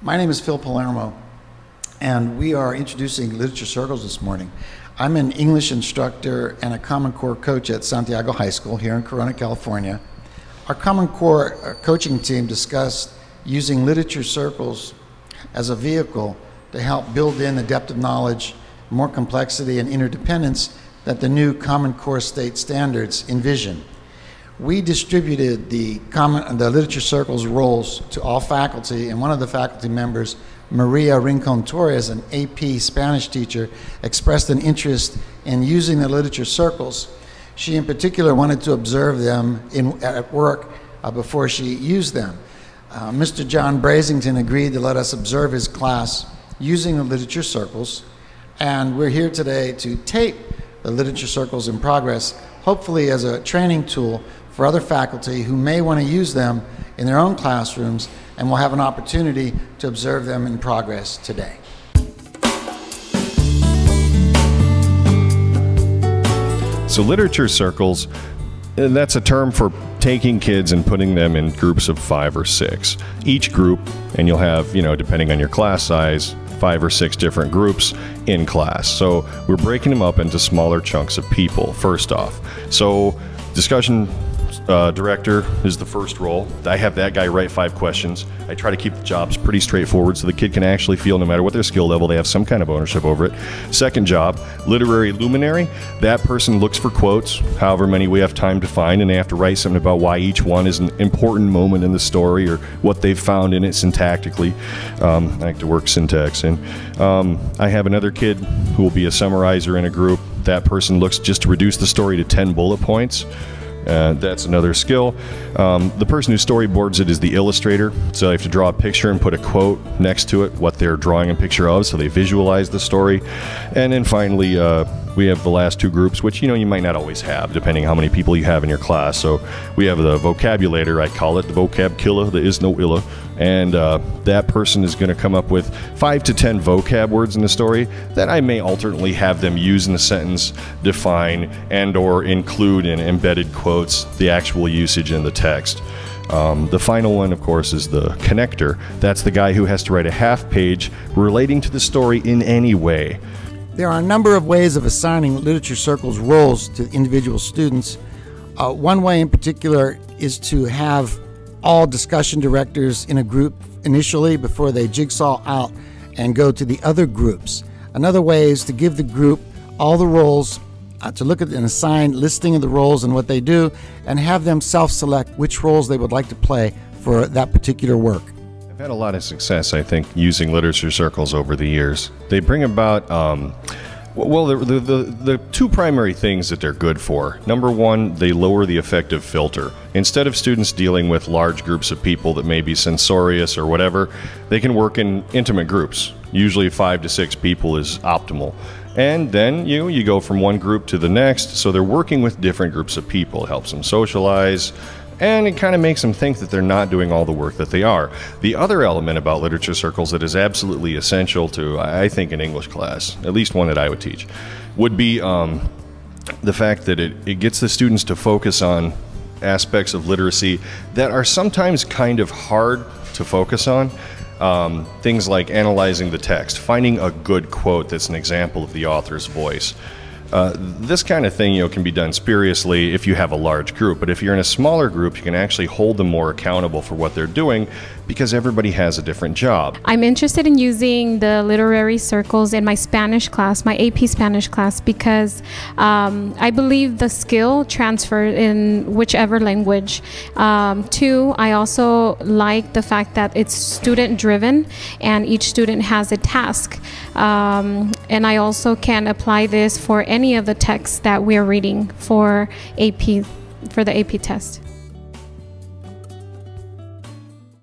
My name is Phil Palermo, and we are introducing literature circles this morning. I'm an English instructor and a Common Core coach at Santiago High School here in Corona, California. Our Common Core coaching team discussed using literature circles as a vehicle to help build in the depth of knowledge, more complexity, and interdependence that the new Common Core state standards envision. We distributed the literature circles roles to all faculty, and one of the faculty members, Maria Rincon Torres, an AP Spanish teacher, expressed an interest in using the literature circles. She in particular wanted to observe them at work before she used them. Mr. John Brasington agreed to let us observe his class using the literature circles, and we're here today to tape the literature circles in progress, hopefully as a training tool for other faculty who may want to use them in their own classrooms, and will have an opportunity to observe them in progress today. So literature circles, that's a term for taking kids and putting them in groups of 5 or 6. Each group, and you'll have, depending on your class size, 5 or 6 different groups in class. So we're breaking them up into smaller chunks of people, first off. So discussion director is the first role. I have that guy write 5 questions. I try to keep the jobs pretty straightforward so the kid can actually feel, no matter what their skill level, they have some kind of ownership over it. Second job, literary luminary. That person looks for quotes, however many we have time to find, and they have to write something about why each one is an important moment in the story or what they've found in it syntactically. I like to work syntax in. I have another kid who will be a summarizer in a group. That person looks just to reduce the story to 10 bullet points. That's another skill. The person who storyboards it is the illustrator, so they have to draw a picture and put a quote next to it, what they're drawing a picture of, so they visualize the story. And then finally, we have the last 2 groups, which you might not always have, depending how many people you have in your class. So we have the vocabulator, I call it, the vocab killer, there is no illa. And that person is going to come up with 5 to 10 vocab words in the story that I may alternately have them use in the sentence, define, and or include in embedded quotes the actual usage in the text. The final one, of course, is the connector. That's the guy who has to write a half page relating to the story in any way. There are a number of ways of assigning literature circles roles to individual students. One way in particular is to have all discussion directors in a group initially before they jigsaw out and go to the other groups. Another way is to give the group all the roles, to look at an assigned listing of the roles and what they do, and have them self-select which roles they would like to play for that particular work. I've had a lot of success, I think, using literature circles over the years. They bring about well, the 2 primary things that they're good for. Number one, they lower the affective filter. Instead of students dealing with large groups of people that may be censorious or whatever, they can work in intimate groups. Usually 5 to 6 people is optimal. And then you go from one group to the next, so they're working with different groups of people. It helps them socialize, and it kind of makes them think that they're not doing all the work that they are. The other element about literature circles that is absolutely essential to, I think, an English class, at least one that I would teach, would be the fact that it gets the students to focus on aspects of literacy that are sometimes kind of hard to focus on. Things like analyzing the text, finding a good quote that's an example of the author's voice. This kind of thing, can be done spuriously if you have a large group, but if you're in a smaller group, you can actually hold them more accountable for what they're doing because everybody has a different job. I'm interested in using the literary circles in my Spanish class, my AP Spanish class, because I believe the skill transferred in whichever language. 2, I also like the fact that it's student-driven and each student has a task. And I also can apply this for any of the texts that we're reading for the AP test.